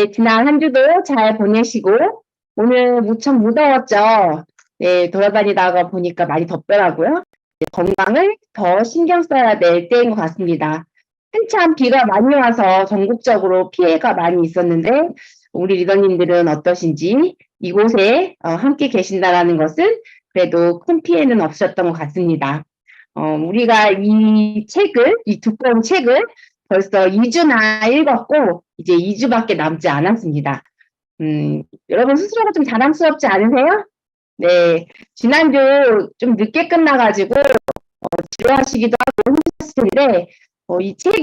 네, 지난 한 주도 잘 보내시고, 오늘 무척 무더웠죠? 네, 돌아다니다가 보니까 많이 덥더라고요. 네, 건강을 더 신경 써야 될 때인 것 같습니다. 한참 비가 많이 와서 전국적으로 피해가 많이 있었는데, 우리 리더님들은 어떠신지, 이곳에 함께 계신다라는 것은 그래도 큰 피해는 없으셨던 것 같습니다. 우리가 이 두꺼운 책을 벌써 2주나 읽었고, 이제 2주밖에 남지 않았습니다. 여러분 스스로가 좀 자랑스럽지 않으세요? 네, 지난주 좀 늦게 끝나가지고, 지루하시기도 하고 힘드셨을 텐데, 이 책이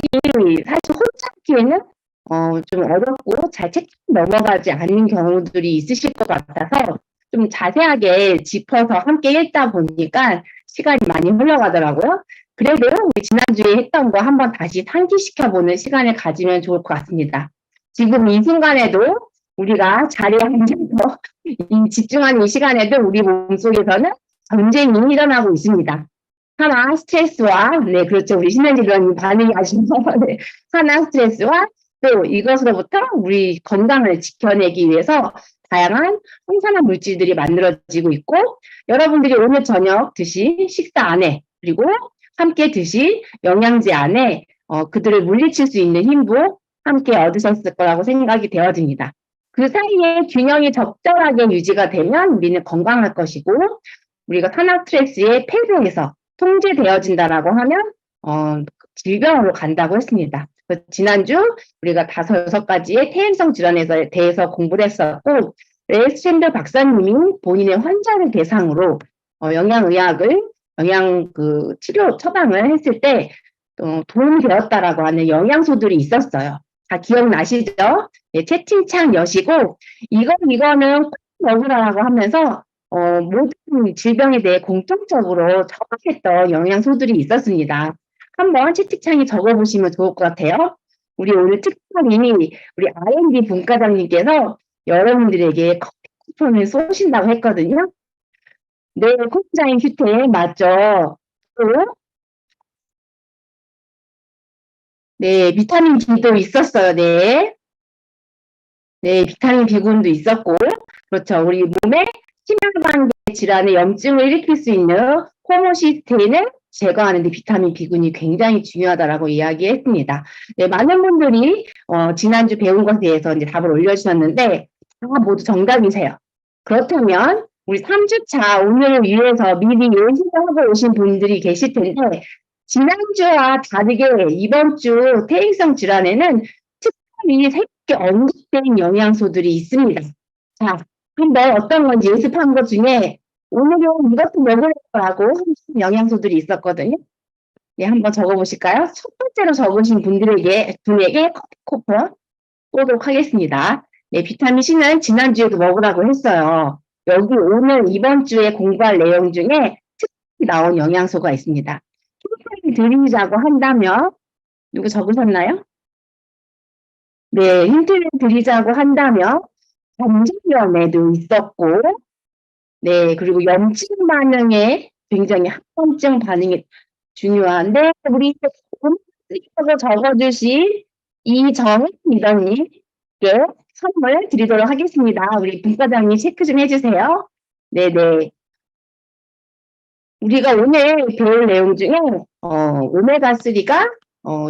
사실 혼자 읽기에는, 좀 어렵고 잘 책 넘어가지 않는 경우들이 있으실 것 같아서, 좀 자세하게 짚어서 함께 읽다 보니까 시간이 많이 흘러가더라고요. 그래도 우리 지난주에 했던 거 한번 다시 상기시켜보는 시간을 가지면 좋을 것 같습니다. 지금 이 순간에도 우리가 자리에 앉아서 집중하는 이 시간에도 우리 몸속에서는 전쟁이 일어나고 있습니다. 하나 스트레스와, 네, 그렇죠. 우리 신현지 의원님 반응이 아시죠? 네. 하나 스트레스와 또 이것으로부터 우리 건강을 지켜내기 위해서 다양한 항산화 물질들이 만들어지고 있고, 여러분들이 오늘 저녁 드신 식사 안에, 그리고 함께 드실 영양제 안에 그들을 물리칠 수 있는 힘도 함께 얻으셨을 거라고 생각이 되어집니다. 그 사이에 균형이 적절하게 유지가 되면 우리는 건강할 것이고, 우리가 산화 스트레스의 폐로에서 통제되어진다라고 하면 질병으로 간다고 했습니다. 지난주 우리가 5, 6가지의 퇴행성 질환에 대해서 공부를 했었고, 레스트랜드 박사님이 본인의 환자를 대상으로 영양의학을 치료 처방을 했을 때 도움이 되었다라고 하는 영양소들이 있었어요. 다 기억나시죠? 네, 채팅창 여시고 이거는 꼭 먹으라고 하면서 모든 질병에 대해 공통적으로 처방했던 영양소들이 있었습니다. 한번 채팅창에 적어보시면 좋을 것 같아요. 우리 오늘 특별히 우리 R&D 분과장님께서 여러분들에게 커피 쿠폰을 쏘신다고 했거든요. 네, 콜라겐 휴테 맞죠? 또, 네, 비타민 B도 있었어요. 네. 네, 비타민 B군도 있었고, 그렇죠. 우리 몸에 심혈관계 질환의 염증을 일으킬 수 있는 호모시스테인을 제거하는 데 비타민 B군이 굉장히 중요하다라고 이야기했습니다. 네, 많은 분들이 지난주 배운 것에 대해서 이제 답을 올려주셨는데 다 모두 정답이세요. 그렇다면 우리 3주차 오늘을 위해서 미리 예습을 하고 오신 분들이 계실 텐데 지난주와 다르게 이번 주 퇴행성 질환에는 특별히 새롭게 언급된 영양소들이 있습니다. 자, 한번 어떤 건지 예습한 것 중에 오늘은 이것도 먹으라고 영양소들이 있었거든요. 네, 한번 적어보실까요? 첫 번째로 적으신 분에게 커피 쿠폰 쏘도록 하겠습니다. 네, 비타민 C는 지난주에도 먹으라고 했어요. 여기 오늘 이번 주에 공부할 내용 중에 특히 나온 영양소가 있습니다. 힌트를 드리자고 한다면 누구 적으셨나요? 네, 힌트를 드리자고 한다면 관절염에도 있었고, 네, 그리고 염증 반응에 굉장히 합병증 반응이 중요한데 우리 쓰기로 적어주실 이정은 리더님께 선물 드리도록 하겠습니다. 우리 분과장님 체크 좀 해주세요. 네네. 우리가 오늘 배울 내용 중에 오메가3가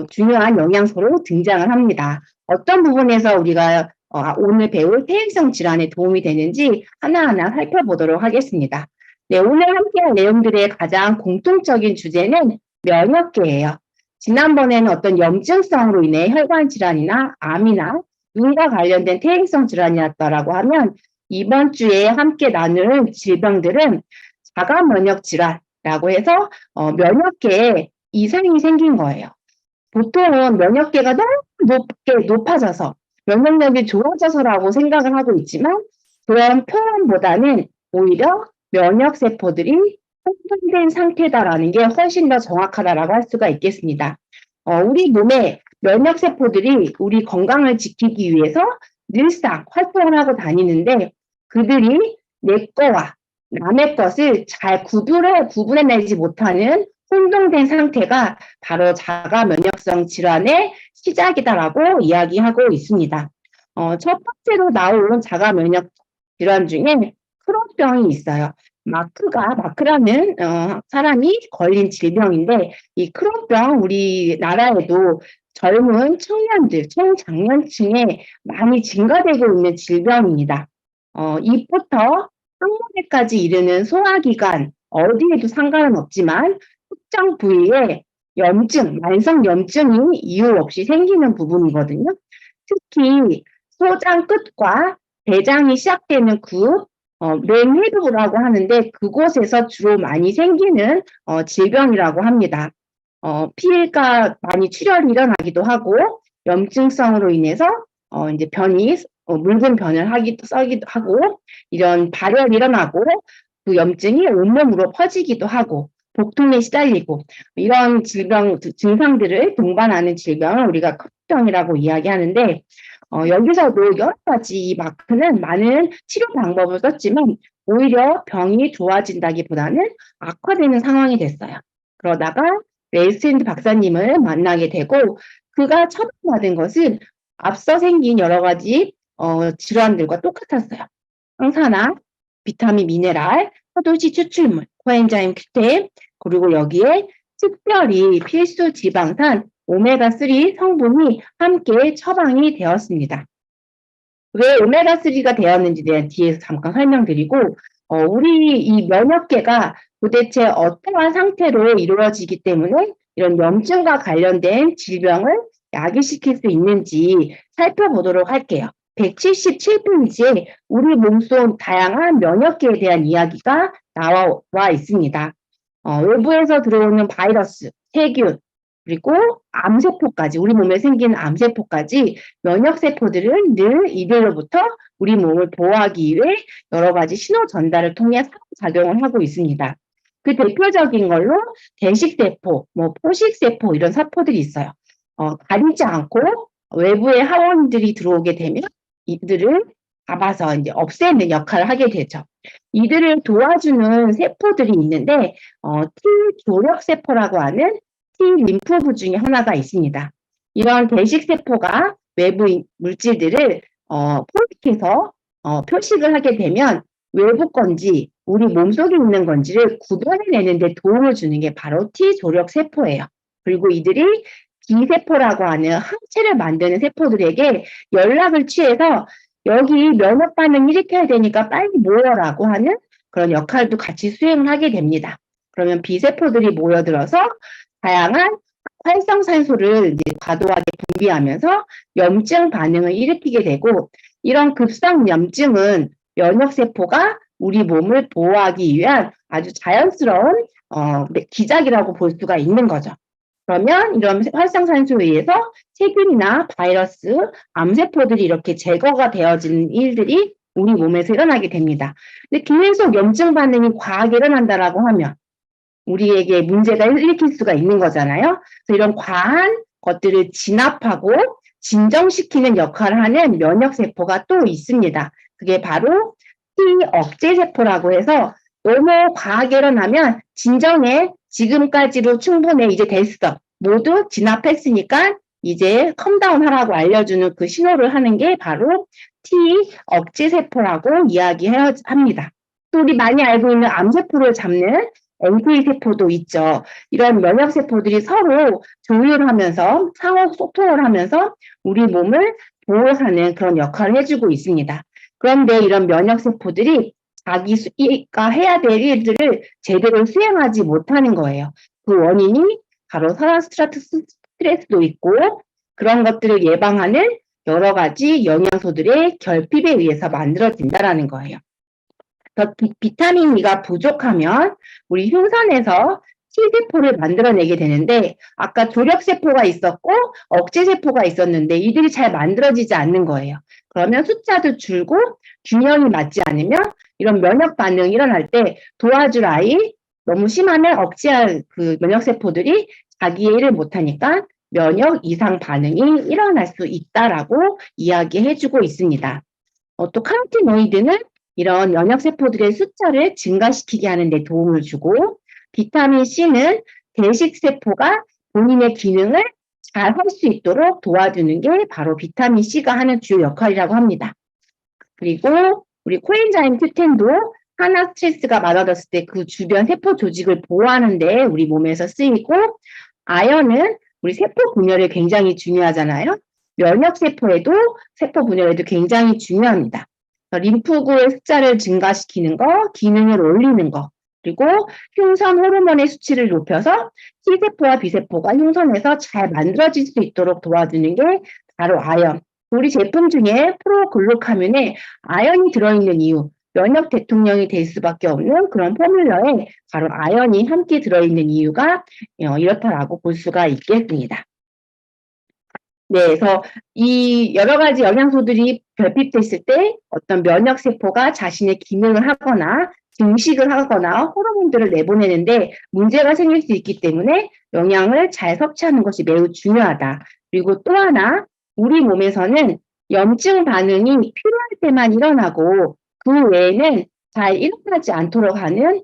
중요한 영양소로 등장을 합니다. 어떤 부분에서 우리가 오늘 배울 퇴행성 질환에 도움이 되는지 하나하나 살펴보도록 하겠습니다. 네, 오늘 함께할 내용들의 가장 공통적인 주제는 면역계예요. 지난번에는 어떤 염증성으로 인해 혈관 질환이나 암이나 눈과 관련된 퇴행성 질환이었다라고 하면 이번 주에 함께 나눌 질병들은 자가 면역 질환이라고 해서 면역계에 이상이 생긴 거예요. 보통은 면역계가 너무 높아져서 면역력이 좋아져서라고 생각을 하고 있지만 그런 표현보다는 오히려 면역세포들이 혼돈된 상태다라는 게 훨씬 더 정확하다라고 할 수가 있겠습니다. 우리 몸의 면역세포들이 우리 건강을 지키기 위해서 늘상 활동을 하고 다니는데 그들이 내 거와 남의 것을 잘 구분해내지 못하는 혼동된 상태가 바로 자가 면역성 질환의 시작이다라고 이야기하고 있습니다. 첫 번째로 나온 자가 면역 질환 중에 크론병이 있어요. 마크라는 사람이 걸린 질병인데 이 크론병 우리나라에도 젊은 청년들, 청장년층에 많이 증가되고 있는 질병입니다. 입부터 항문에까지 이르는 소화기관 어디에도 상관은 없지만 특정 부위에 염증, 만성 염증이 이유 없이 생기는 부분이거든요. 특히 소장 끝과 대장이 시작되는 맨헤드라고 하는데 그곳에서 주로 많이 생기는 질병이라고 합니다. 피가 많이 출혈이 일어나기도 하고 염증성으로 인해서 이제 묽은 변을 하기도 하고 이런 발열이 일어나고 그 염증이 온몸으로 퍼지기도 하고 복통에 시달리고 이런 증상들을 동반하는 질병을 우리가 크론병이라고 이야기하는데 여기서도 여러 가지 이 마크는 많은 치료 방법을 썼지만 오히려 병이 좋아진다기보다는 악화되는 상황이 됐어요. 그러다가 레이스탠드 박사님을 만나게 되고 그가 처방받은 것은 앞서 생긴 여러 가지 질환들과 똑같았어요. 항산화, 비타민 미네랄, 포도씨 추출물, 코엔자임 Q10, 그리고 여기에 특별히 필수 지방산 오메가3 성분이 함께 처방이 되었습니다. 왜 오메가3가 되었는지에 대한 뒤에서 잠깐 설명드리고 우리 이 면역계가 도대체 어떠한 상태로 이루어지기 때문에 이런 염증과 관련된 질병을 야기시킬 수 있는지 살펴보도록 할게요. 177페이지에 우리 몸속 다양한 면역계에 대한 이야기가 나와 있습니다. 외부에서 들어오는 바이러스, 세균, 그리고 암세포까지, 우리 몸에 생기는 암세포까지 면역세포들은 늘 이들로부터 우리 몸을 보호하기 위해 여러 가지 신호 전달을 통해 작용을 하고 있습니다. 그 대표적인 걸로 대식세포, 포식세포 이런 세포들이 있어요. 가리지 않고 외부의 하원들이 들어오게 되면 이들을 잡아서 이제 없애는 역할을 하게 되죠. 이들을 도와주는 세포들이 있는데 T 조력세포라고 하는 T 림프부 중에 하나가 있습니다. 이런 대식세포가 외부 물질들을 포획해서 표식을 하게 되면 외부 건지 우리 몸속에 있는 건지를 구별해내는 데 도움을 주는 게 바로 T 조력세포예요. 그리고 이들이 B세포라고 하는 항체를 만드는 세포들에게 연락을 취해서 여기 면역 반응 일으켜야 되니까 빨리 모여라고 하는 그런 역할도 같이 수행을 하게 됩니다. 그러면 B세포들이 모여들어서 다양한 활성산소를 이제 과도하게 분비하면서 염증 반응을 일으키게 되고 이런 급성 염증은 면역세포가 우리 몸을 보호하기 위한 아주 자연스러운 기작이라고 볼 수가 있는 거죠. 그러면 이런 활성산소에 의해서 세균이나 바이러스, 암세포들이 이렇게 제거가 되어지는 일들이 우리 몸에서 일어나게 됩니다. 근데 계속 염증 반응이 과하게 일어난다라고 하면 우리에게 문제가 일으킬 수가 있는 거잖아요. 그래서 이런 과한 것들을 진압하고 진정시키는 역할을 하는 면역세포가 또 있습니다. 그게 바로 T 억제세포라고 해서 너무 과하게 일어나면 진정해, 지금까지로 충분해, 이제 됐어. 모두 진압했으니까 이제 컴다운 하라고 알려주는 그 신호를 하는 게 바로 T 억제세포라고 이야기합니다. 또 우리 많이 알고 있는 암세포를 잡는 NK세포도 있죠. 이런 면역세포들이 서로 조율을 하면서 상호 소통을 하면서 우리 몸을 보호하는 그런 역할을 해주고 있습니다. 그런데 이런 면역세포들이 자기가 해야 될 일들을 제대로 수행하지 못하는 거예요. 그 원인이 바로 스트레스도 있고 그런 것들을 예방하는 여러 가지 영양소들의 결핍에 의해서 만들어진다는 거예요. 비타민 E가 부족하면 우리 흉선에서 T세포를 만들어내게 되는데 아까 조력세포가 있었고 억제세포가 있었는데 이들이 잘 만들어지지 않는 거예요. 그러면 숫자도 줄고 균형이 맞지 않으면 이런 면역 반응이 일어날 때 도와줄 아이 너무 심하면 억제할 그 면역세포들이 자기의 일을 못하니까 면역 이상 반응이 일어날 수 있다라고 이야기해주고 있습니다. 또 카로티노이드는 이런 면역세포들의 숫자를 증가시키게 하는 데 도움을 주고 비타민 C는 대식세포가 본인의 기능을 잘 할 수 있도록 도와주는 게 바로 비타민 C가 하는 주요 역할이라고 합니다. 그리고 우리 코엔자임 Q10도 산화 스트레스가 많아졌을 때 그 주변 세포 조직을 보호하는데 우리 몸에서 쓰이고, 아연은 우리 세포 분열에 굉장히 중요하잖아요. 면역 세포에도 세포 분열에도 굉장히 중요합니다. 림프구의 숫자를 증가시키는 거, 기능을 올리는 거, 그리고 흉선 호르몬의 수치를 높여서 T세포와 B세포가 흉선에서 잘 만들어질 수 있도록 도와주는 게 바로 아연. 우리 제품 중에 프로글루카민에 아연이 들어있는 이유, 면역 대통령이 될 수밖에 없는 그런 포뮬러에 바로 아연이 함께 들어있는 이유가 이렇다라고 볼 수가 있겠습니다. 네, 그래서 이 여러 가지 영양소들이 결핍됐을 때 어떤 면역 세포가 자신의 기능을 하거나 증식을 하거나 호르몬들을 내보내는데 문제가 생길 수 있기 때문에 영양을 잘 섭취하는 것이 매우 중요하다. 그리고 또 하나, 우리 몸에서는 염증 반응이 필요할 때만 일어나고 그 외에는 잘 일어나지 않도록 하는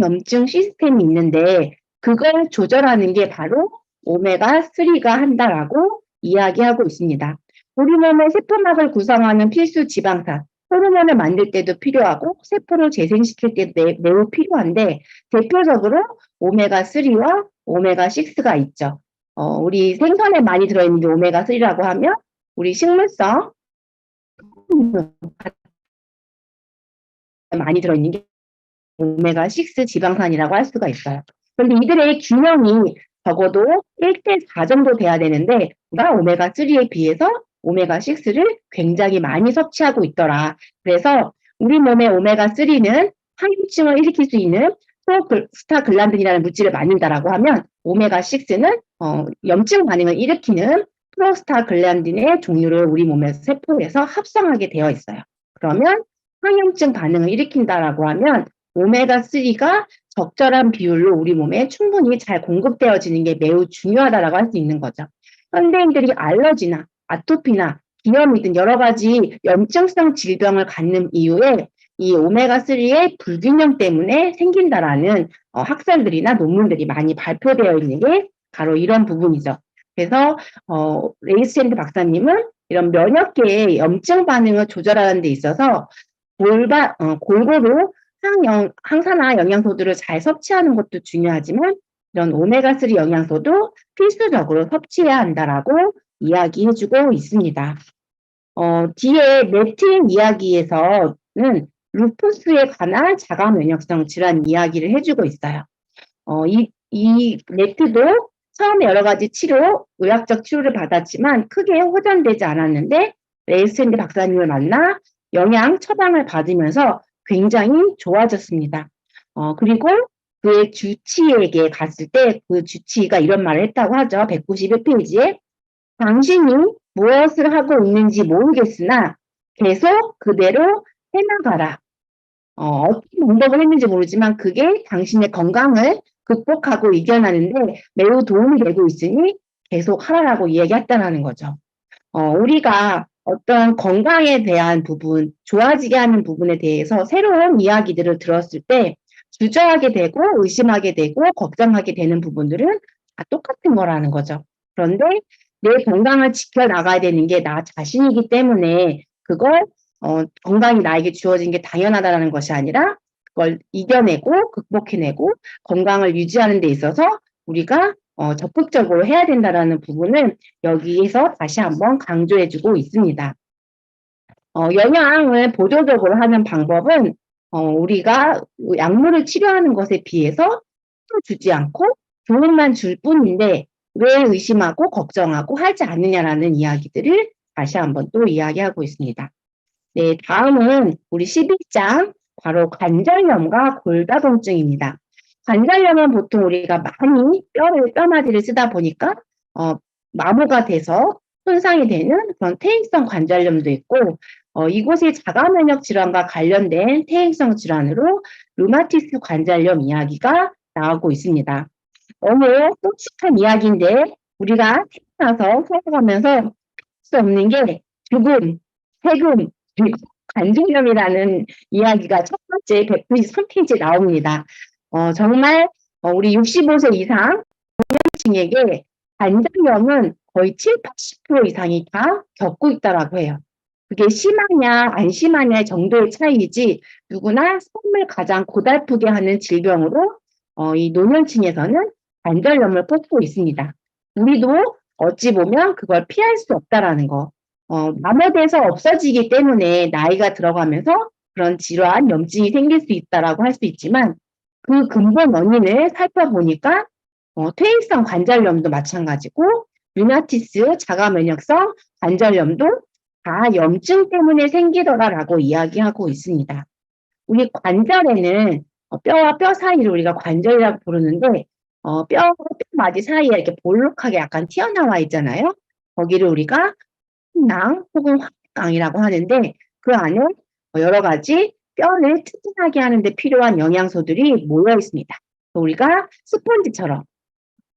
염증 시스템이 있는데 그걸 조절하는 게 바로 오메가3가 한다라고 이야기하고 있습니다. 우리 몸의 세포막을 구성하는 필수 지방산, 호르몬을 만들 때도 필요하고 세포를 재생시킬 때도 매우 필요한데 대표적으로 오메가3와 오메가6가 있죠. 우리 생선에 많이 들어있는 게 오메가3라고 하면 우리 식물성 많이 들어있는 게 오메가6 지방산이라고 할 수가 있어요. 그런데 이들의 균형이 적어도 1대4 정도 돼야 되는데 우리가 오메가3에 비해서 오메가6를 굉장히 많이 섭취하고 있더라. 그래서 우리 몸의 오메가3는 항염증을 일으킬 수 있는 프로스타글란딘이라는 물질을 만든다라고 하면 오메가6는 염증 반응을 일으키는 프로스타글란딘의 종류를 우리 몸의 세포에서 합성하게 되어 있어요. 그러면 항염증 반응을 일으킨다라고 하면 오메가3가 적절한 비율로 우리 몸에 충분히 잘 공급되어지는 게 매우 중요하다라고 할 수 있는 거죠. 현대인들이 알러지나 아토피나 기염이 등 여러 가지 염증성 질병을 갖는 이유에 이 오메가3의 불균형 때문에 생긴다라는 학설들이나 논문들이 많이 발표되어 있는 게 바로 이런 부분이죠. 그래서 레이스핸드 박사님은 이런 면역계의 염증 반응을 조절하는 데 있어서 골고루 항산화 영양소들을 잘 섭취하는 것도 중요하지만 이런 오메가3 영양소도 필수적으로 섭취해야 한다라고 이야기해주고 있습니다. 뒤에 메틴 이야기에서는 루푸스에 관한 자가 면역성 질환 이야기를 해주고 있어요. 이 레트도 처음에 여러 가지 의학적 치료를 받았지만 크게 호전되지 않았는데 레이스핸드 박사님을 만나 영양 처방을 받으면서 굉장히 좋아졌습니다. 그리고 그의 주치의에게 갔을 때 그 주치의가 이런 말을 했다고 하죠. 191페이지에 당신이 무엇을 하고 있는지 모르겠으나 계속 그대로 해나가라. 어떤 방법을 했는지 모르지만 그게 당신의 건강을 극복하고 이겨나는데 매우 도움이 되고 있으니 계속 하라라고 이야기했다는 거죠. 우리가 어떤 건강에 대한 부분, 좋아지게 하는 부분에 대해서 새로운 이야기들을 들었을 때 주저하게 되고 의심하게 되고 걱정하게 되는 부분들은 다 똑같은 거라는 거죠. 그런데 내 건강을 지켜나가야 되는 게 나 자신이기 때문에 그걸 건강이 나에게 주어진 게 당연하다는 것이 아니라 그걸 이겨내고 극복해내고 건강을 유지하는 데 있어서 우리가 적극적으로 해야 된다는 부분을 여기에서 다시 한번 강조해주고 있습니다. 영양을 보조적으로 하는 방법은 우리가 약물을 치료하는 것에 비해서 주지 않고 도움만 줄 뿐인데 왜 의심하고 걱정하고 하지 않느냐라는 이야기들을 다시 한번 또 이야기하고 있습니다. 네, 다음은 우리 11장 바로 관절염과 골다공증입니다. 관절염은 보통 우리가 많이 뼈마디를 쓰다 보니까 마모가 돼서 손상이 되는 그런 퇴행성 관절염도 있고 이곳의 자가면역 질환과 관련된 퇴행성 질환으로 류마티스 관절염 이야기가 나오고 있습니다. 너무 솔직한 이야기인데 우리가 태어나서 살아가면서 할 수 없는 게 죽음, 세금, 그리고 관절염이라는 이야기가 첫 번째 193페이지에 나옵니다. 정말 우리 65세 이상 층에게 관절염은 거의 7, 80% 이상이 다 겪고 있다라고 해요. 그게 심하냐 안 심하냐의 정도의 차이이지 누구나 삶을 가장 고달프게 하는 질병으로 이 노년층에서는 관절염을 꼽고 있습니다. 우리도 어찌 보면 그걸 피할 수 없다라는 거. 마모돼서 없어지기 때문에 나이가 들어가면서 그런 질환, 염증이 생길 수 있다라고 할 수 있지만 그 근본 원인을 살펴보니까 퇴행성 관절염도 마찬가지고 류마티스, 자가면역성 관절염도 다 염증 때문에 생기더라라고 이야기하고 있습니다. 우리 관절에는 뼈와 뼈 사이를 우리가 관절이라고 부르는데 뼈와 뼈마디 사이에 이렇게 볼록하게 약간 튀어나와 있잖아요. 거기를 우리가 낭 혹은 확강이라고 하는데 그 안에 여러 가지 뼈를 튼튼하게 하는데 필요한 영양소들이 모여 있습니다. 우리가 스펀지처럼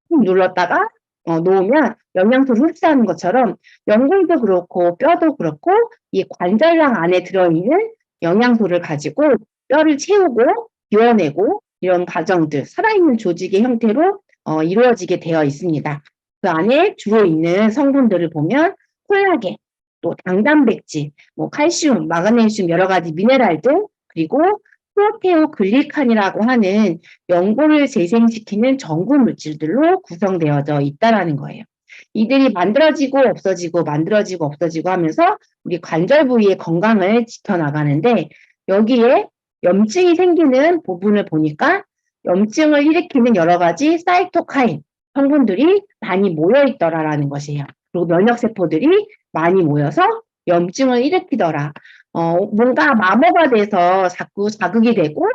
눌렀다가 놓으면 영양소를 흡수하는 것처럼 연골도 그렇고 뼈도 그렇고 이 관절랑 안에 들어있는 영양소를 가지고 뼈를 채우고 비워내고 이런 과정들 살아있는 조직의 형태로 이루어지게 되어 있습니다. 그 안에 주로 있는 성분들을 보면 콜라겐, 또 당단백질, 뭐 칼슘, 마그네슘 여러 가지 미네랄들 그리고 프로테오글리칸이라고 하는 연골을 재생시키는 전구 물질들로 구성되어져 있다라는 거예요. 이들이 만들어지고 없어지고 만들어지고 없어지고 하면서 우리 관절 부위의 건강을 지켜나가는데 여기에 염증이 생기는 부분을 보니까 염증을 일으키는 여러 가지 사이토카인 성분들이 많이 모여 있더라라는 것이에요. 그리고 면역세포들이 많이 모여서 염증을 일으키더라. 뭔가 마모가 돼서 자꾸 자극이 되고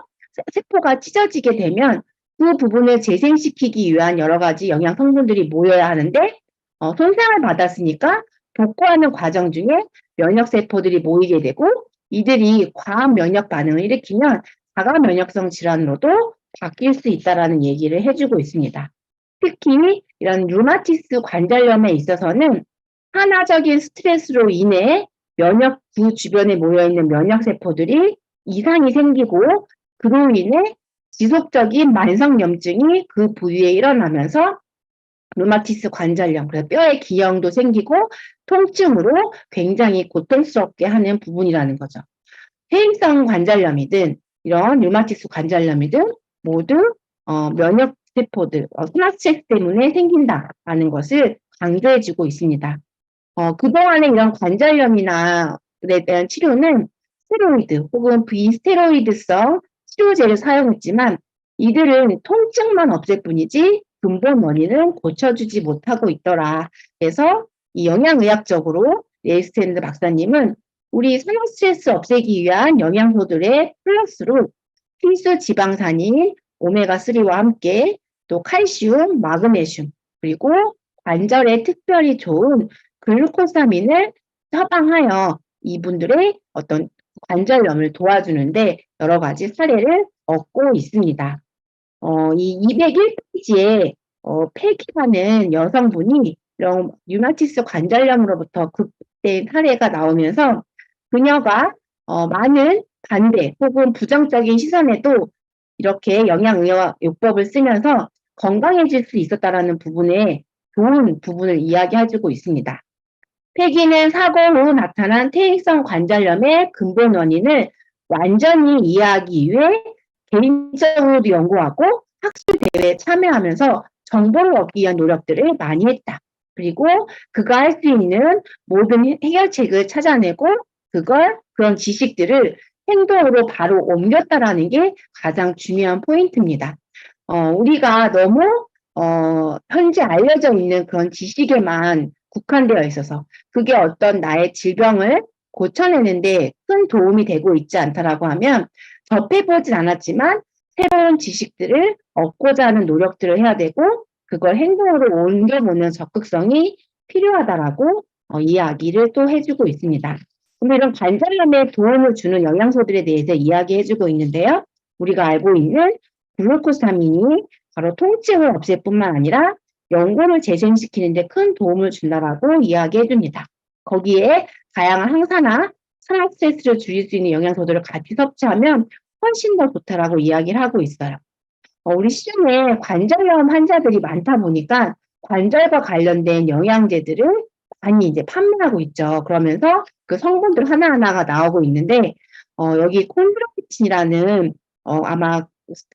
세포가 찢어지게 되면 그 부분을 재생시키기 위한 여러 가지 영양 성분들이 모여야 하는데 손상을 받았으니까 복구하는 과정 중에 면역세포들이 모이게 되고 이들이 과한 면역 반응을 일으키면 자가면역성 질환으로도 바뀔 수 있다는 얘기를 해주고 있습니다. 특히 이런 류마티스 관절염에 있어서는 산화적인 스트레스로 인해 면역부 주변에 모여있는 면역세포들이 이상이 생기고 그로 인해 지속적인 만성염증이 그 부위에 일어나면서 류마티스 관절염, 그래서 뼈의 기형도 생기고 통증으로 굉장히 고통스럽게 하는 부분이라는 거죠. 퇴행성 관절염이든 이런 류마티스 관절염이든 모두 면역세포들, 스트레스 때문에 생긴다라는 것을 강조해주고 있습니다. 그동안에 이런 관절염이나 대한 치료는 스테로이드 혹은 비스테로이드성 치료제를 사용했지만 이들은 통증만 없앨 뿐이지 근본 원인은 고쳐주지 못하고 있더라. 그래서 이 영양의학적으로 레이스탠드 박사님은 우리 산후 스트레스 없애기 위한 영양소들의 플러스로 필수 지방산인 오메가3와 함께 또 칼슘, 마그네슘 그리고 관절에 특별히 좋은 글루코사민을 처방하여 이분들의 어떤 관절염을 도와주는데 여러 가지 사례를 얻고 있습니다. 이 201페이지에 폐기하는 여성분이 이런 류마티스 관절염으로부터 극복된 사례가 나오면서 그녀가 많은 반대 혹은 부정적인 시선에도 이렇게 영양의학요법을 쓰면서 건강해질 수 있었다라는 부분에 좋은 부분을 이야기해주고 있습니다. 폐기는 사고 후 나타난 퇴행성 관절염의 근본 원인을 완전히 이해하기 위해 개인적으로도 연구하고 학술 대회에 참여하면서 정보를 얻기 위한 노력들을 많이 했다. 그리고 그가 할 수 있는 모든 해결책을 찾아내고 그런 지식들을 행동으로 바로 옮겼다라는 게 가장 중요한 포인트입니다. 우리가 너무 현재 알려져 있는 그런 지식에만 국한되어 있어서 그게 어떤 나의 질병을 고쳐내는데 큰 도움이 되고 있지 않다라고 하면 접해보진 않았지만 새로운 지식들을 얻고자 하는 노력들을 해야 되고 그걸 행동으로 옮겨보는 적극성이 필요하다라고 이야기를 또 해주고 있습니다. 그럼 이런 관절염에 도움을 주는 영양소들에 대해서 이야기해주고 있는데요. 우리가 알고 있는 글루코사민이 바로 통증을 없앨 뿐만 아니라 연골을 재생시키는 데 큰 도움을 준다라고 이야기해 줍니다. 거기에 다양한 항산화, 산화 스트레스를 줄일 수 있는 영양소들을 같이 섭취하면 훨씬 더 좋다라고 이야기를 하고 있어요. 우리 시중에 관절염 환자들이 많다 보니까 관절과 관련된 영양제들을 많이 이제 판매하고 있죠. 그러면서 그 성분들 하나하나가 나오고 있는데, 여기 콘드로이틴이라는, 아마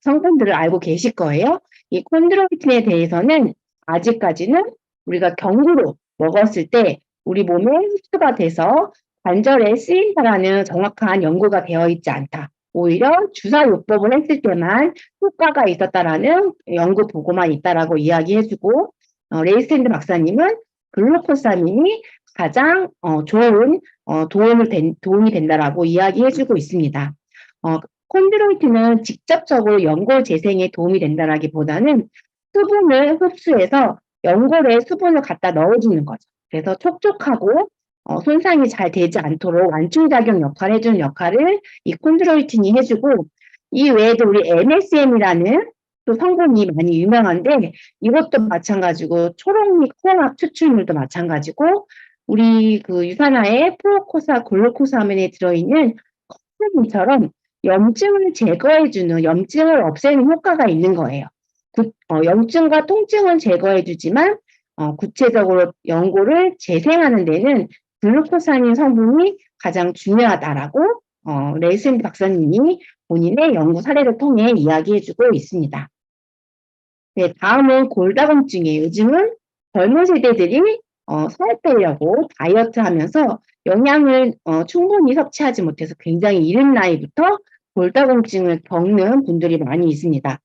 성분들을 알고 계실 거예요. 이 콘드로이틴에 대해서는 아직까지는 우리가 경구로 먹었을 때 우리 몸에 흡수가 돼서 관절에 쓰인다라는 정확한 연구가 되어 있지 않다. 오히려 주사요법을 했을 때만 효과가 있었다라는 연구 보고만 있다라고 이야기해주고, 레이스탠드 박사님은 글루코사민이 가장 좋은 도움이 된다라고 이야기해주고 있습니다. 콘드로이틴은 직접적으로 연골 재생에 도움이 된다라기보다는 수분을 흡수해서 연골에 수분을 갖다 넣어주는 거죠. 그래서 촉촉하고 손상이 잘 되지 않도록 완충작용 역할을 해주는 역할을 이 콘드로이틴이 해주고, 이 외에도 우리 MSM이라는 또 성분이 많이 유명한데, 이것도 마찬가지고 초록잎 홍합 추출물도 마찬가지고, 우리 그 유산화의 프로코사 글루코사민에 들어있는 컵스민처럼 염증을 제거해주는, 염증을 없애는 효과가 있는 거예요. 염증과 통증은 제거해주지만 구체적으로 연골을 재생하는 데는 글루코사민 성분이 가장 중요하다라고 레이스탠드 박사님이 본인의 연구 사례를 통해 이야기해주고 있습니다. 네, 다음은 골다공증이에요. 요즘은 젊은 세대들이 살 빼려고 다이어트 하면서 영양을 충분히 섭취하지 못해서 굉장히 이른 나이부터 골다공증을 겪는 분들이 많이 있습니다.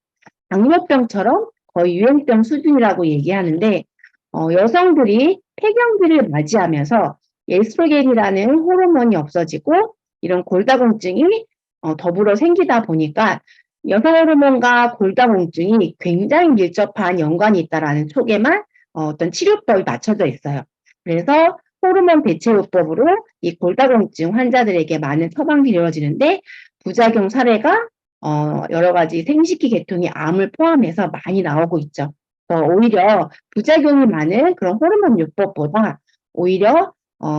당뇨병처럼 거의 유행병 수준이라고 얘기하는데, 여성들이 폐경기를 맞이하면서 에스트로겐이라는 호르몬이 없어지고 이런 골다공증이 더불어 생기다 보니까 여성 호르몬과 골다공증이 굉장히 밀접한 연관이 있다라는 쪽에만 어떤 치료법이 맞춰져 있어요. 그래서 호르몬 대체요법으로 이 골다공증 환자들에게 많은 처방이 이루어지는데, 부작용 사례가 여러 가지 생식기 계통의 암을 포함해서 많이 나오고 있죠. 오히려 부작용이 많은 그런 호르몬 요법보다 오히려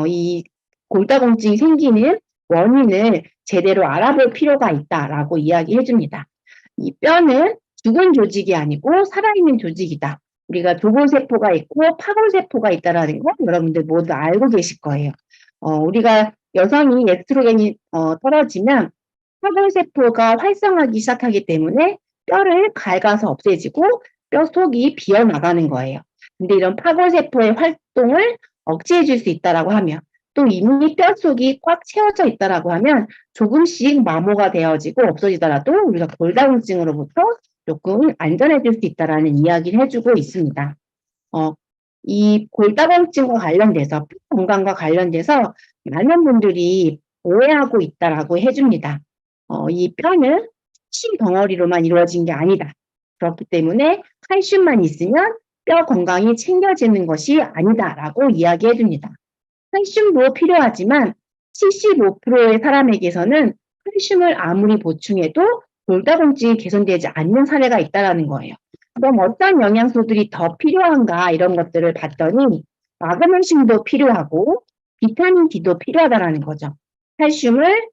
이 골다공증이 생기는 원인을 제대로 알아볼 필요가 있다라고 이야기해 줍니다. 이 뼈는 죽은 조직이 아니고 살아있는 조직이다. 우리가 조골세포가 있고 파골세포가 있다라는 거 여러분들 모두 알고 계실 거예요. 우리가 여성이 에스트로겐이 떨어지면 파골세포가 활성화하기 시작하기 때문에 뼈를 갉아서 없애지고 뼈 속이 비어나가는 거예요. 근데 이런 파골세포의 활동을 억제해 줄 수 있다라고 하면, 또 이미 뼈 속이 꽉 채워져 있다라고 하면 조금씩 마모가 되어지고 없어지더라도 우리가 골다공증으로부터 조금 안전해질 수 있다라는 이야기를 해주고 있습니다. 이 골다공증과 관련돼서, 뼈 건강과 관련돼서 많은 분들이 오해하고 있다라고 해줍니다. 이 뼈는 침 덩어리로만 이루어진 게 아니다. 그렇기 때문에 칼슘만 있으면 뼈 건강이 챙겨지는 것이 아니다라고 이야기해 줍니다. 칼슘도 필요하지만 75%의 사람에게서는 칼슘을 아무리 보충해도 골다공증이 개선되지 않는 사례가 있다는 거예요. 그럼 어떤 영양소들이 더 필요한가 이런 것들을 봤더니 마그네슘도 필요하고 비타민 D도 필요하다는 거죠. 칼슘을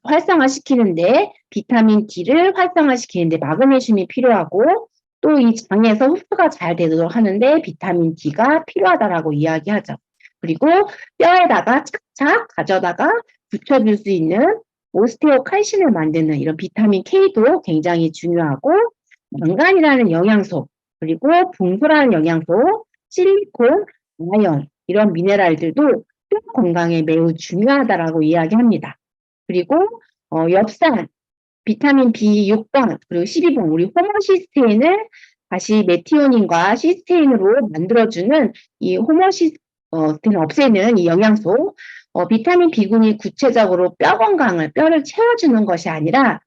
활성화시키는데 비타민 D를 활성화시키는데 마그네슘이 필요하고, 또 이 장에서 흡수가 잘 되도록 하는데 비타민 D가 필요하다라고 이야기하죠. 그리고 뼈에다가 착착 가져다가 붙여줄 수 있는 오스테오칼슘을 만드는 이런 비타민 K도 굉장히 중요하고, 망간이라는 영양소, 그리고 붕소라는 영양소, 실리콘, 아연 이런 미네랄들도 뼈 건강에 매우 중요하다라고 이야기합니다. 그리고 엽산, 비타민 B6번, 그리고 12번, 우리 호모시스테인을 다시 메티오닌과 시스테인으로 만들어주는 이 호모시스테인 없애는 이 영양소, 비타민 B군이 구체적으로 뼈 건강을, 뼈를 채워주는 것이 아니라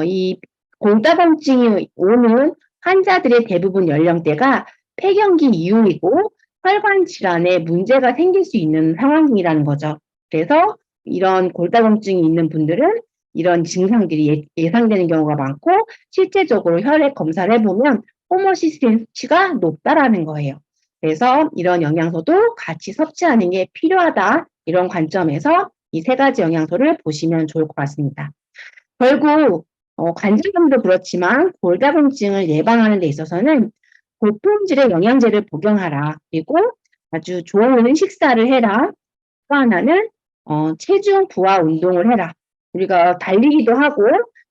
이 골다공증이 오는 환자들의 대부분 연령대가 폐경기 이후이고 혈관 질환에 문제가 생길 수 있는 상황이라는 거죠. 그래서 이런 골다공증이 있는 분들은 이런 증상들이 예상되는 경우가 많고, 실제적으로 혈액 검사를 해보면 호모시스테인 수치가 높다라는 거예요. 그래서 이런 영양소도 같이 섭취하는 게 필요하다, 이런 관점에서 이 세 가지 영양소를 보시면 좋을 것 같습니다. 결국 관절염도 그렇지만 골다공증을 예방하는 데 있어서는 고품질의 영양제를 복용하라. 그리고 아주 좋은 식사를 해라. 또 하나는 체중 부하 운동을 해라. 우리가 달리기도 하고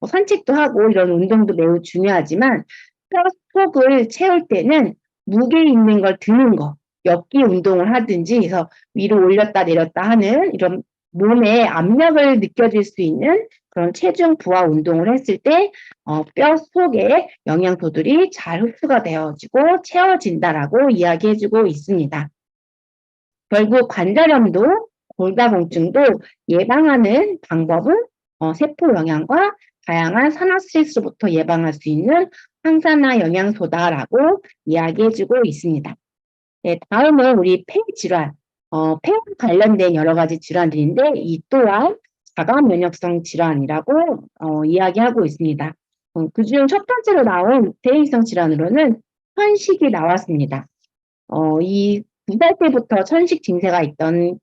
산책도 하고 이런 운동도 매우 중요하지만 뼈 속을 채울 때는 무게 있는 걸 드는 거, 엮기 운동을 하든지 해서 위로 올렸다 내렸다 하는 이런 몸에 압력을 느껴질 수 있는 그런 체중 부하 운동을 했을 때 뼈 속에 영양소들이 잘 흡수가 되어지고 채워진다라고 이야기해주고 있습니다. 결국 관절염도 골다공증도 예방하는 방법은 세포 영양과 다양한 산화 스트레스로부터 예방할 수 있는 항산화 영양소다라고 이야기해주고 있습니다. 네, 다음은 우리 폐 질환, 폐와 관련된 여러 가지 질환들인데 이 또한 자가 면역성 질환이라고 이야기하고 있습니다. 그중 첫 번째로 나온 대인성 질환으로는 천식이 나왔습니다. 이 2살 때부터 천식 증세가 있던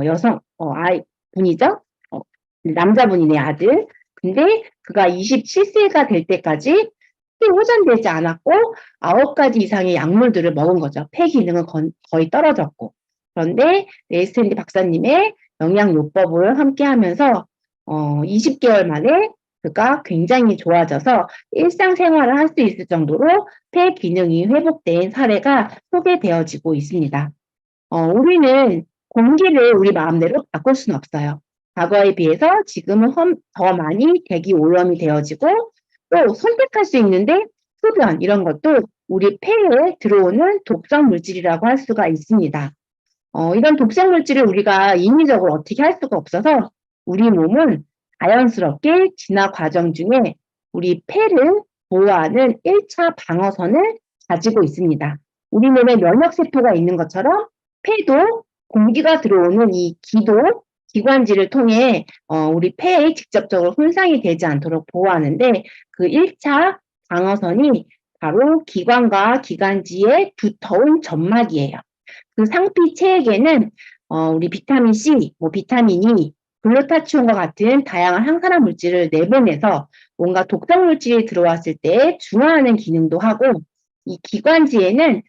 여성 아이 분이죠. 남자분이네 아들. 근데 그가 27세가 될 때까지 호전되지 않았고 9가지 이상의 약물들을 먹은 거죠. 폐 기능은 거의 떨어졌고. 그런데 레이스탠디 박사님의 영양요법을 함께 하면서 20개월 만에 그가 굉장히 좋아져서 일상생활을 할 수 있을 정도로 폐 기능이 회복된 사례가 소개되어지고 있습니다. 우리는 공기를 우리 마음대로 바꿀 수는 없어요. 과거에 비해서 지금은 더 많이 대기 오염이 되어지고 또 선택할 수 있는데 흡연 이런 것도 우리 폐에 들어오는 독성 물질이라고 할 수가 있습니다. 이런 독성 물질을 우리가 인위적으로 어떻게 할 수가 없어서 우리 몸은 자연스럽게 진화 과정 중에 우리 폐를 보호하는 1차 방어선을 가지고 있습니다. 우리 몸에 면역세포가 있는 것처럼 폐도 공기가 들어오는 이 기관지를 통해 우리 폐에 직접적으로 손상이 되지 않도록 보호하는데 그 1차 방어선이 바로 기관과 기관지의 두터운 점막이에요. 그 상피 체액에는 우리 비타민 C, 비타민 E, 글루타치온과 같은 다양한 항산화 물질을 내보내서 뭔가 독성 물질이 들어왔을 때 중화하는 기능도 하고 이 기관지에는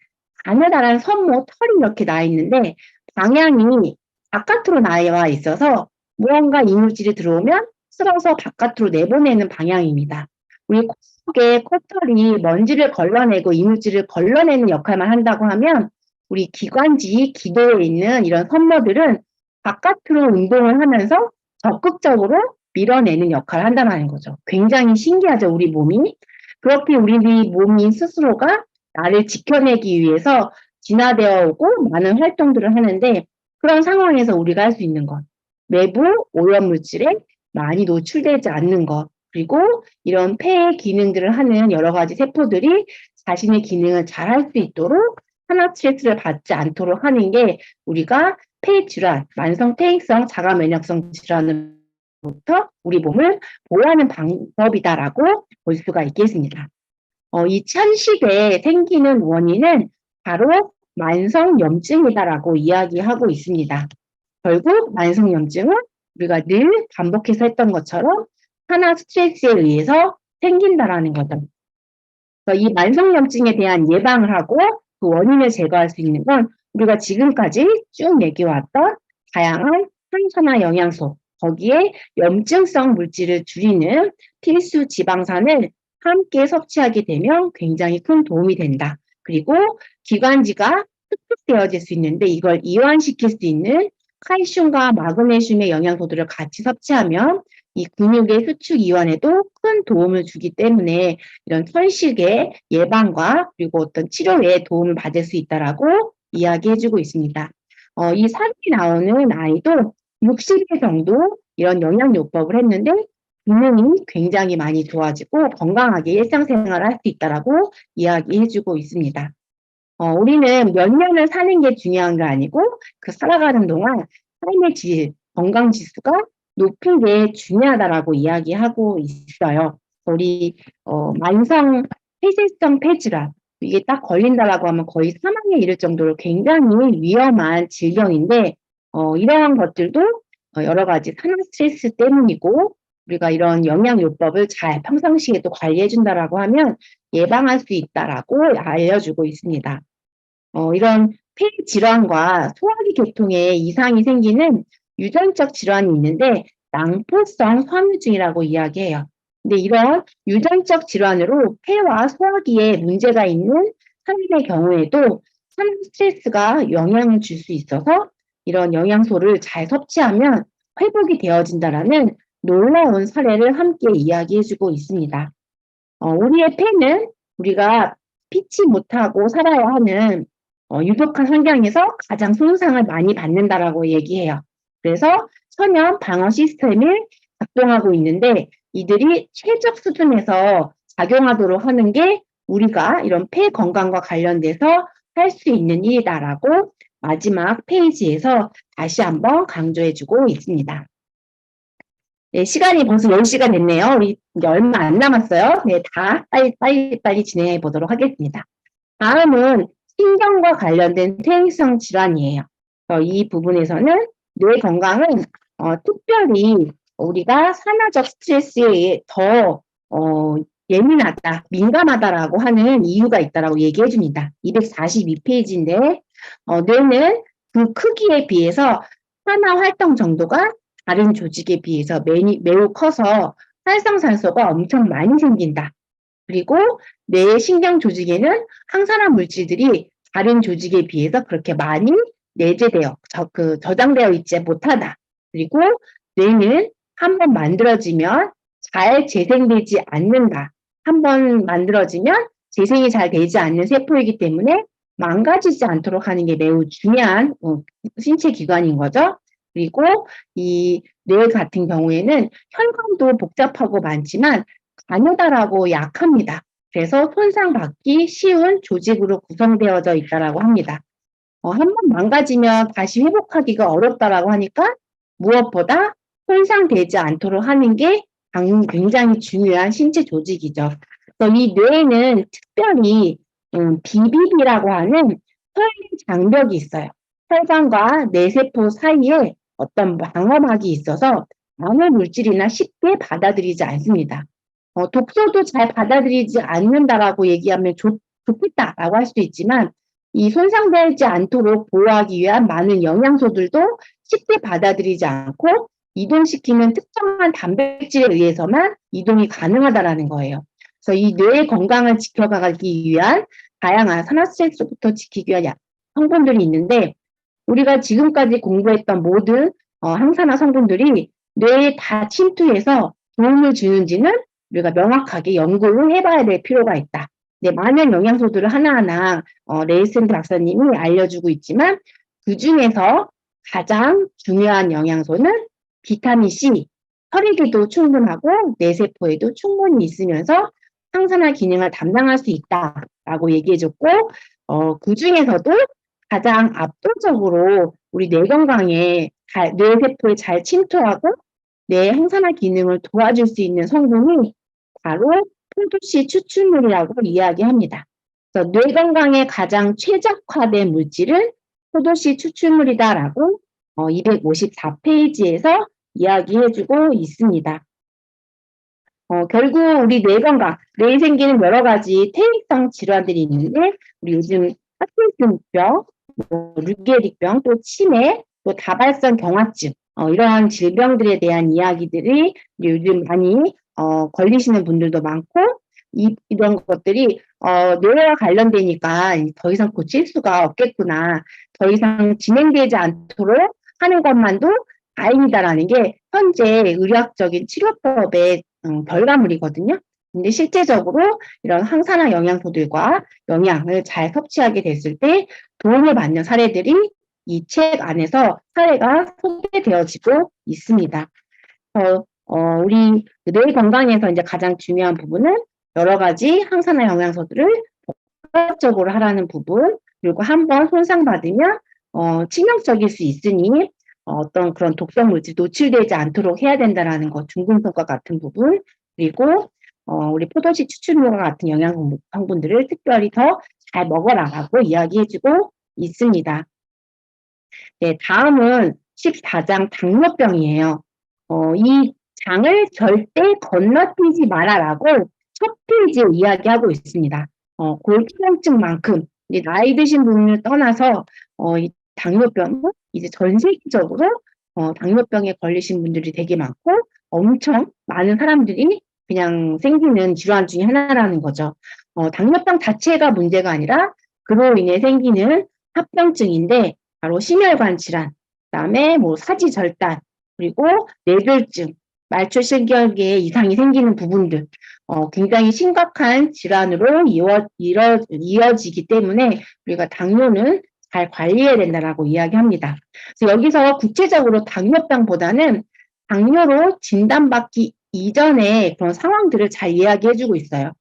가느다란 섬모 털이 이렇게 나 있는데 방향이 바깥으로 나와 있어서 무언가 이물질이 들어오면 쓸어서 바깥으로 내보내는 방향입니다. 우리 코 속에 코털이 먼지를 걸러내고 이물질을 걸러내는 역할만 한다고 하면 우리 기관지 기도에 있는 이런 섬모들은 바깥으로 운동을 하면서 적극적으로 밀어내는 역할을 한다는 거죠. 굉장히 신기하죠, 우리 몸이. 그렇게 우리 몸이 스스로가 나를 지켜내기 위해서 진화되어 오고 많은 활동들을 하는데 그런 상황에서 우리가 할 수 있는 것, 외부 오염물질에 많이 노출되지 않는 것, 그리고 이런 폐의 기능들을 하는 여러 가지 세포들이 자신의 기능을 잘 할 수 있도록 산화 스트레스를 받지 않도록 하는 게 우리가 폐 질환, 만성 퇴행성 자가 면역성 질환으로부터 우리 몸을 보호하는 방법이다라고 볼 수가 있겠습니다. 이 천식에 생기는 원인은 바로 만성염증이다라고 이야기하고 있습니다. 결국 만성염증은 우리가 늘 반복해서 했던 것처럼 산화 스트레스에 의해서 생긴다라는 거죠. 그래서 이 만성염증에 대한 예방을 하고 그 원인을 제거할 수 있는 건 우리가 지금까지 쭉 얘기해왔던 다양한 항산화 영양소, 거기에 염증성 물질을 줄이는 필수 지방산을 함께 섭취하게 되면 굉장히 큰 도움이 된다. 그리고 기관지가 흡수되어질 수 있는데 이걸 이완시킬 수 있는 칼슘과 마그네슘의 영양소들을 같이 섭취하면 이 근육의 수축 이완에도 큰 도움을 주기 때문에 이런 천식의 예방과 그리고 어떤 치료에 도움을 받을 수 있다라고 이야기해주고 있습니다. 이 사진이 나오는 아이도 60일 정도 이런 영양요법을 했는데 기능이 굉장히 많이 좋아지고 건강하게 일상생활을 할 수 있다라고 이야기해주고 있습니다. 우리는 몇 년을 사는 게 중요한 게 아니고 그 살아가는 동안 삶의 질, 건강 지수가 높은 게 중요하다라고 이야기하고 있어요. 우리 만성 폐쇄성 폐질환 이게 딱 걸린다라고 하면 거의 사망에 이를 정도로 굉장히 위험한 질병인데 이러한 것들도 여러 가지 산화 스트레스 때문이고 우리가 이런 영양요법을 잘 평상시에도 관리해준다라고 하면 예방할 수 있다라고 알려주고 있습니다. 이런 폐 질환과 소화기 계통에 이상이 생기는 유전적 질환이 있는데 낭포성 섬유증이라고 이야기해요. 근데 이런 유전적 질환으로 폐와 소화기에 문제가 있는 사람의 경우에도 산후 스트레스가 영향을 줄 수 있어서 이런 영양소를 잘 섭취하면 회복이 되어진다라는 놀라운 사례를 함께 이야기해주고 있습니다. 우리의 폐는 우리가 피치 못하고 살아야 하는 유독한 환경에서 가장 손상을 많이 받는다라고 얘기해요. 그래서 천연 방어 시스템이 작동하고 있는데 이들이 최적 수준에서 작용하도록 하는 게 우리가 이런 폐 건강과 관련돼서 할 수 있는 일이다라고 마지막 페이지에서 다시 한번 강조해주고 있습니다. 네, 시간이 벌써 10시가 됐네요. 우리 이제 얼마 안 남았어요. 네, 다 빨리 진행해 보도록 하겠습니다. 다음은 신경과 관련된 퇴행성 질환이에요. 이 부분에서는 뇌 건강은 특별히 우리가 산화적 스트레스에 더 예민하다, 민감하다라고 하는 이유가 있다라고 얘기해 줍니다. 242페이지인데 뇌는 그 크기에 비해서 산화 활동 정도가 다른 조직에 비해서 매우 커서 활성산소가 엄청 많이 생긴다. 그리고 뇌의 신경 조직에는 항산화 물질들이 다른 조직에 비해서 그렇게 많이 내재되어 저장되어 있지 못하다. 그리고 뇌는 한번 만들어지면 잘 재생되지 않는다. 한번 만들어지면 재생이 잘 되지 않는 세포이기 때문에 망가지지 않도록 하는 게 매우 중요한 신체 기관인 거죠. 그리고 이 뇌 같은 경우에는 혈관도 복잡하고 많지만 가느다라고 약합니다. 그래서 손상받기 쉬운 조직으로 구성되어져 있다라고 합니다. 한번 망가지면 다시 회복하기가 어렵다라고 하니까 무엇보다 손상되지 않도록 하는 게 굉장히 중요한 신체 조직이죠. 그래서 이 뇌에는 특별히 BBB라고 하는 혈관 장벽이 있어요. 혈관과 뇌세포 사이에 어떤 방어막이 있어서 암호 물질이나 쉽게 받아들이지 않습니다. 독소도 잘 받아들이지 않는다라고 얘기하면 좋겠다라고 할 수도 있지만 이 손상되지 않도록 보호하기 위한 많은 영양소들도 쉽게 받아들이지 않고 이동시키는 특정한 단백질에 의해서만 이동이 가능하다라는 거예요. 그래서 이 뇌의 건강을 지켜가기 위한 다양한 산화스트레스부터 지키기 위한 성분들이 있는데 우리가 지금까지 공부했던 모든 항산화 성분들이 뇌에 다 침투해서 도움을 주는지는 우리가 명확하게 연구를 해봐야 될 필요가 있다. 네, 많은 영양소들을 하나하나 레이센드 박사님이 알려주고 있지만 그 중에서 가장 중요한 영양소는 비타민C, 혈액에도 충분하고 뇌세포에도 충분히 있으면서 항산화 기능을 담당할 수 있다라고 얘기해줬고 그 중에서도 가장 압도적으로 우리 뇌 건강에 뇌세포에 잘 침투하고 뇌 항산화 기능을 도와줄 수 있는 성분이 바로 포도씨 추출물이라고 이야기합니다. 그래서 뇌 건강에 가장 최적화된 물질은 포도씨 추출물이다라고 254페이지에서 이야기해주고 있습니다. 결국 우리 뇌 건강, 뇌에 생기는 여러 가지 퇴행성 질환들이 있는데 우리 요즘 파킨슨병, 류게릭병, 또 치매, 또 다발성 경화증 이러한 질병들에 대한 이야기들이 요즘 많이 걸리시는 분들도 많고 이런 것들이 뇌와 관련되니까 더 이상 고칠 수가 없겠구나. 더 이상 진행되지 않도록 하는 것만도 다행이다라는 게 현재 의학적인 치료법의 결과물이거든요. 근데 실제적으로 이런 항산화 영양소들과 영양을 잘 섭취하게 됐을 때 도움을 받는 사례들이 이 책 안에서 사례가 소개되어지고 있습니다. 우리 뇌 건강에서 이제 가장 중요한 부분은 여러 가지 항산화 영양소들을 복합적으로 하라는 부분, 그리고 한번 손상받으면 치명적일 수 있으니 어떤 그런 독성 물질 노출되지 않도록 해야 된다라는 것, 중금속과 같은 부분, 그리고 우리 포도씨 추출물과 같은 영양 성분들을 특별히 더 잘 먹어라라고 이야기해주고 있습니다. 네, 다음은 14장 당뇨병이에요. 이 장을 절대 건너뛰지 마라라고 첫 페이지에 이야기하고 있습니다. 골다공증만큼 나이 드신 분을 떠나서 이 당뇨병은 이제 전 세계적으로 당뇨병에 걸리신 분들이 되게 많고 엄청 많은 사람들이 그냥 생기는 질환 중에 하나라는 거죠. 당뇨병 자체가 문제가 아니라 그로 인해 생기는 합병증인데 바로 심혈관 질환, 그다음에 뭐 사지절단, 그리고 뇌졸중, 말초신경계에 이상이 생기는 부분들, 굉장히 심각한 질환으로 이어지기 때문에 우리가 당뇨는 잘 관리해야 된다라고 이야기합니다. 그래서 여기서 구체적으로 당뇨병보다는 당뇨로 진단받기 이전에 그런 상황들을 잘 이야기해주고 있어요.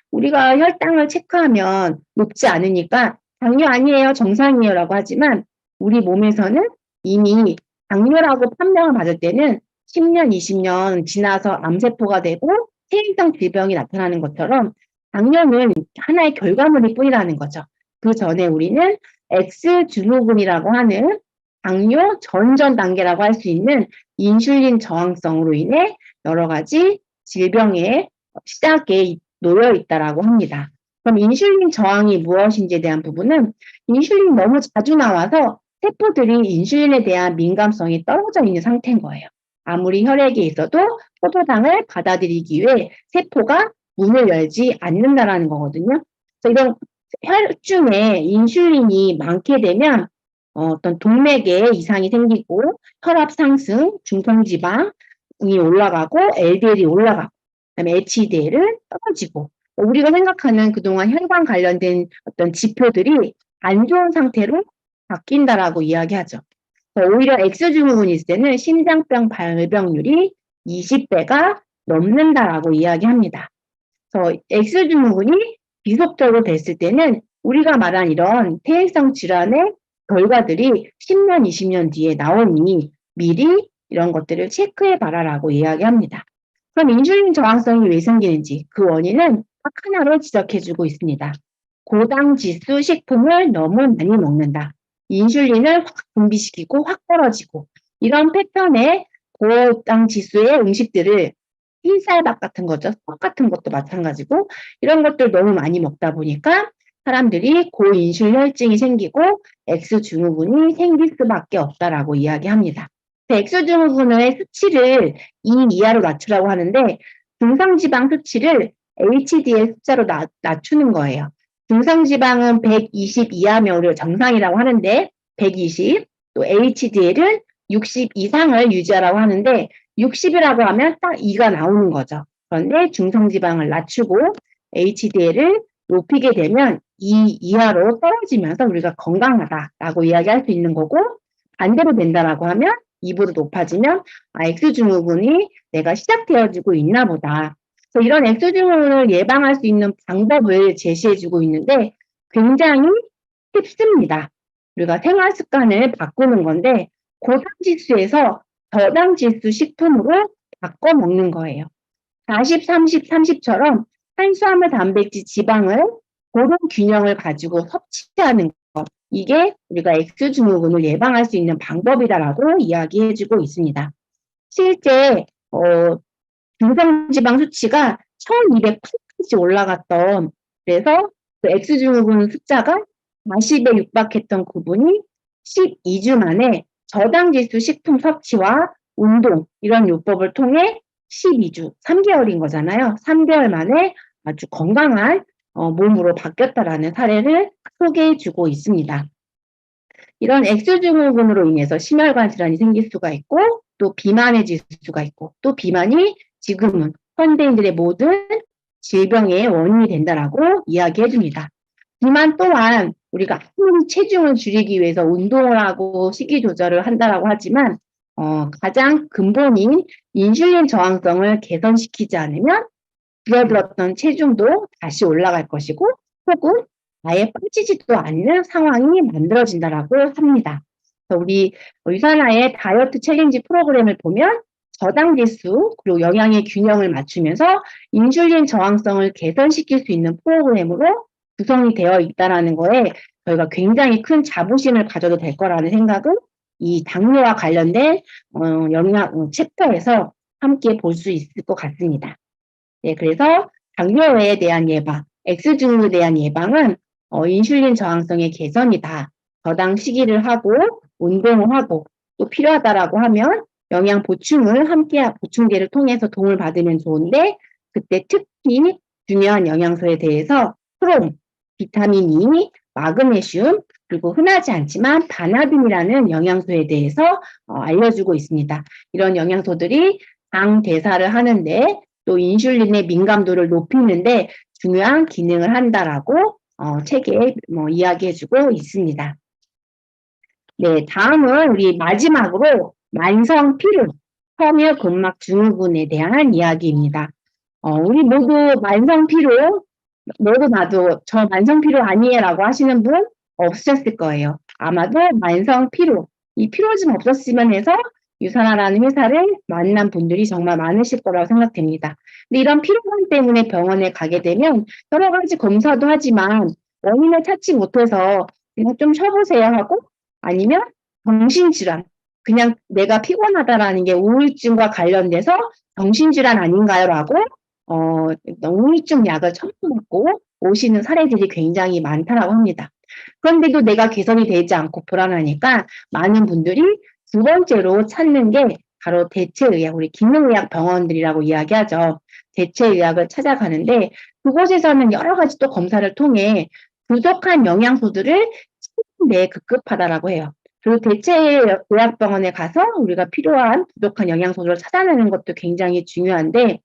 우리가 혈당을 체크하면 높지 않으니까 당뇨 아니에요, 정상이에요라고 하지만 우리 몸에서는 이미 당뇨라고 판명을 받을 때는 10년, 20년 지나서 암세포가 되고 퇴행성 질병이 나타나는 것처럼 당뇨는 하나의 결과물일 뿐이라는 거죠. 그 전에 우리는 X증후군이라고 하는 당뇨 전전 단계라고 할 수 있는 인슐린 저항성으로 인해 여러 가지 질병의 시작에 놓여 있다라고 합니다. 그럼 인슐린 저항이 무엇인지에 대한 부분은 인슐린이 너무 자주 나와서 세포들이 인슐린에 대한 민감성이 떨어져 있는 상태인 거예요. 아무리 혈액에 있어도 포도당을 받아들이기 위해 세포가 문을 열지 않는다라는 거거든요. 그래서 이런 혈중에 인슐린이 많게 되면 어떤 동맥에 이상이 생기고 혈압 상승, 중성지방이 올라가고 LDL이 올라가고 그다음에 HDL은 떨어지고 우리가 생각하는 그동안 혈관 관련된 어떤 지표들이 안 좋은 상태로 바뀐다라고 이야기하죠. 오히려 X증후군이 있을 때는 심장병 발병률이 20배가 넘는다라고 이야기합니다. 그래서 X증후군이 지속적으로 됐을 때는 우리가 말한 이런 퇴행성 질환의 결과들이 10년, 20년 뒤에 나오니 미리 이런 것들을 체크해봐라라고 이야기합니다. 그럼 인슐린 저항성이 왜 생기는지 그 원인은 딱 하나로 지적해주고 있습니다. 고당지수 식품을 너무 많이 먹는다. 인슐린을 확 분비시키고 확 떨어지고 이런 패턴의 고당 지수의 음식들을 흰쌀밥 같은 거죠. 떡 같은 것도 마찬가지고 이런 것들 너무 많이 먹다 보니까 사람들이 고인슐혈증이 생기고 X증후군이 생길 수밖에 없다라고 이야기합니다. X증후군의 수치를 2 이하로 낮추라고 하는데 중성지방 수치를 HDL 숫자로 낮추는 거예요. 중성지방은 120 이하면 우리가 정상이라고 하는데 120, 또 HDL은 60 이상을 유지하라고 하는데 60이라고 하면 딱 2가 나오는 거죠. 그런데 중성지방을 낮추고 HDL을 높이게 되면 2 이하로 떨어지면서 우리가 건강하다라고 이야기할 수 있는 거고 반대로 된다라고 하면 2보다 높아지면 X증후군이 내가 시작되어지고 있나 보다. 그래서 이런 X증후군을 예방할 수 있는 방법을 제시해주고 있는데 굉장히 쉽습니다. 우리가 생활 습관을 바꾸는 건데 고당지수에서 저당지수 식품으로 바꿔 먹는 거예요. 40, 30, 30처럼 탄수화물, 단백질, 지방을 고른 균형을 가지고 섭취하는 것. 이게 우리가 X증후군을 예방할 수 있는 방법이다라고 이야기해주고 있습니다. 실제 중성지방 수치가 1208까지 올라갔던 그래서 그 X증후군 숫자가 40에 육박했던 그분이 12주 만에 저당지수 식품 섭취와 운동 이런 요법을 통해 12주, 3개월인 거잖아요. 3개월 만에 아주 건강한 몸으로 바뀌었다라는 사례를 소개해주고 있습니다. 이런 X증후군으로 인해서 심혈관 질환이 생길 수가 있고 또 비만해질 수가 있고 또 비만이 지금은 현대인들의 모든 질병의 원인이 된다라고 이야기해줍니다. 비만 또한 우리가 아무리 체중을 줄이기 위해서 운동을 하고 식이 조절을 한다라고 하지만 가장 근본인 인슐린 저항성을 개선시키지 않으면 줄어들었던 체중도 다시 올라갈 것이고 혹은 아예 빠지지도 않는 상황이 만들어진다라고 합니다. 그래서 우리 유산화의 다이어트 챌린지 프로그램을 보면 저당지수 그리고 영양의 균형을 맞추면서 인슐린 저항성을 개선시킬 수 있는 프로그램으로 구성이 되어 있다는 거에 저희가 굉장히 큰 자부심을 가져도 될 거라는 생각을 이 당뇨와 관련된 영양 챕터에서 함께 볼 수 있을 것 같습니다. 네, 그래서 당뇨에 대한 예방, X증후에 대한 예방은 인슐린 저항성의 개선이다. 저당 식이를 하고 운동을 하고 또 필요하다라고 하면 영양 보충을 함께 보충제를 통해서 도움을 받으면 좋은데 그때 특히 중요한 영양소에 대해서 프롬, 비타민 E, 마그네슘 그리고 흔하지 않지만 바나딘이라는 영양소에 대해서 알려주고 있습니다. 이런 영양소들이 당 대사를 하는데 또 인슐린의 민감도를 높이는데 중요한 기능을 한다라고 책에 이야기해주고 있습니다. 네, 다음은 우리 마지막으로 만성 피로, 혐유 근막 증후군에 대한 이야기입니다. 우리 모두 만성 피로, 너도 나도 저 만성 피로 아니에요라고 하시는 분 없으셨을 거예요. 아마도 만성 피로, 이 피로즘 없었으면 해서 유산하라는 회사를 만난 분들이 정말 많으실 거라고 생각됩니다. 근데 이런 피로감 때문에 병원에 가게 되면 여러 가지 검사도 하지만 원인을 찾지 못해서 그냥 좀 쉬어보세요 하고 아니면 정신질환, 그냥 내가 피곤하다라는 게 우울증과 관련돼서 정신질환 아닌가요? 라고 우울증 약을 처음 먹고 오시는 사례들이 굉장히 많다라고 합니다. 그런데도 내가 개선이 되지 않고 불안하니까 많은 분들이 두 번째로 찾는 게 바로 대체의학, 우리 기능의학 병원들이라고 이야기하죠. 대체의학을 찾아가는데 그곳에서는 여러 가지 또 검사를 통해 부족한 영양소들을 내 급급하다라고 해요. 그리고 대체의학병원에 가서 우리가 필요한 부족한 영양소를 찾아내는 것도 굉장히 중요한데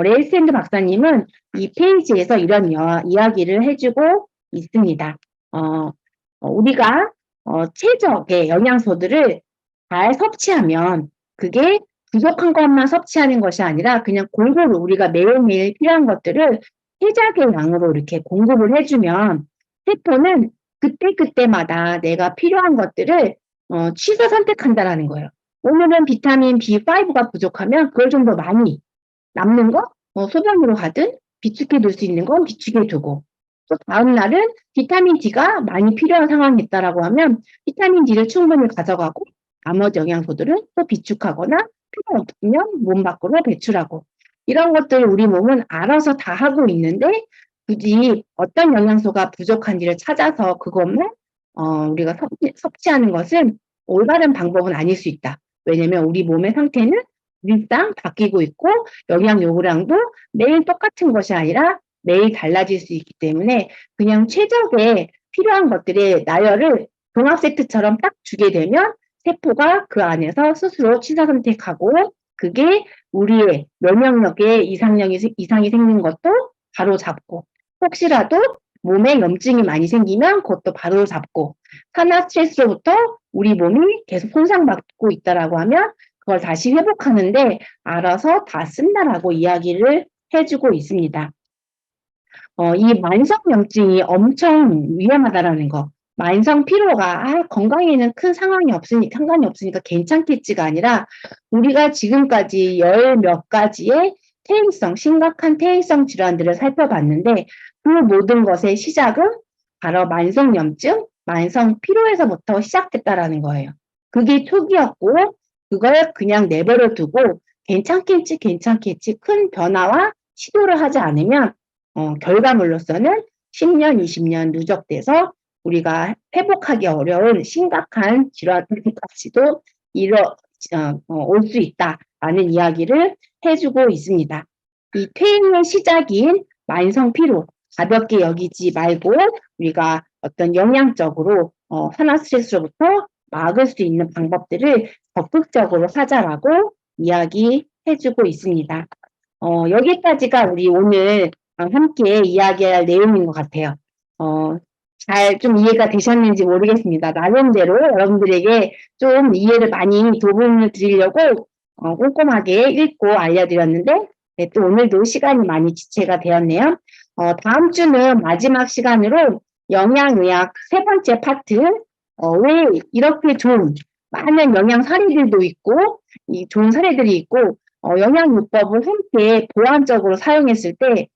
레이샌드 박사님은 이 페이지에서 이런 이야기를 해주고 있습니다. 우리가 최적의 영양소들을 잘 섭취하면 그게 부족한 것만 섭취하는 것이 아니라 그냥 골고루 우리가 매일매일 필요한 것들을 최적의 양으로 이렇게 공급을 해주면 세포는 그때그때마다 내가 필요한 것들을 취사 선택한다라는 거예요. 오늘은 비타민 B5가 부족하면 그걸 좀 더 많이 남는 거 소변으로 가든 비축해 둘 수 있는 건 비축해 두고 또 다음 날은 비타민 D가 많이 필요한 상황이 있다라고 하면 비타민 D를 충분히 가져가고 나머지 영양소들은 또 비축하거나 필요 없으면 몸 밖으로 배출하고 이런 것들을 우리 몸은 알아서 다 하고 있는데 굳이 어떤 영양소가 부족한지를 찾아서 그것만 우리가 섭취하는 것은 올바른 방법은 아닐 수 있다. 왜냐면 우리 몸의 상태는 일상 바뀌고 있고 영양 요구량도 매일 똑같은 것이 아니라 매일 달라질 수 있기 때문에 그냥 최적의 필요한 것들의 나열을 종합 세트처럼 딱 주게 되면 세포가 그 안에서 스스로 취사 선택하고 그게 우리의 면역력에 이상이 생긴 것도 바로 잡고 혹시라도 몸에 염증이 많이 생기면 그것도 바로 잡고 산화 스트레스로부터 우리 몸이 계속 손상받고 있다라고 하면 그걸 다시 회복하는데 알아서 다 쓴다라고 이야기를 해주고 있습니다. 이 만성염증이 엄청 위험하다라는 거. 만성 피로가 건강에는 큰 상관이 없으니까 괜찮겠지가 아니라 우리가 지금까지 열 몇 가지의 심각한 퇴행성 질환들을 살펴봤는데 그 모든 것의 시작은 바로 만성염증, 만성 피로에서부터 시작됐다라는 거예요. 그게 초기였고 그걸 그냥 내버려 두고 괜찮겠지 큰 변화와 시도를 하지 않으면 결과물로서는 10년, 20년 누적돼서 우리가 회복하기 어려운 심각한 질환까지도 올 수 있다라는 이야기를 해주고 있습니다. 이 퇴행의 시작인 만성 피로 가볍게 여기지 말고 우리가 어떤 영양적으로 산화 스트레스로부터 막을 수 있는 방법들을 적극적으로 하자라고 이야기해주고 있습니다. 여기까지가 우리 오늘 함께 이야기할 내용인 것 같아요. 잘 좀 이해가 되셨는지 모르겠습니다. 나름대로 여러분들에게 좀 이해를 많이 도움을 드리려고 꼼꼼하게 읽고 알려드렸는데 네, 또 오늘도 시간이 많이 지체가 되었네요. 다음 주는 마지막 시간으로 영양의학 세 번째 파트 왜 이렇게 좋은 많은 영양 사례들도 있고 좋은 사례들이 있고 영양요법을 함께 보완적으로 사용했을 때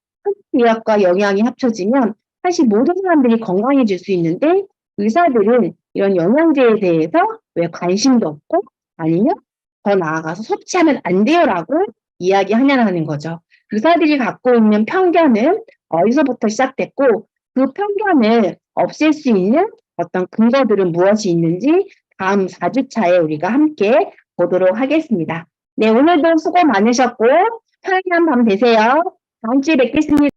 의학과 영양이 합쳐지면 사실 모든 사람들이 건강해질 수 있는데 의사들은 이런 영양제에 대해서 왜 관심도 없고 아니면 더 나아가서 섭취하면 안 돼요라고 이야기하냐는 거죠. 의사들이 갖고 있는 편견은 어디서부터 시작됐고 그 편견을 없앨 수 있는 어떤 근거들은 무엇이 있는지 다음 4주차에 우리가 함께 보도록 하겠습니다. 네, 오늘도 수고 많으셨고 편안한 밤 되세요. 다음 주에 뵙겠습니다.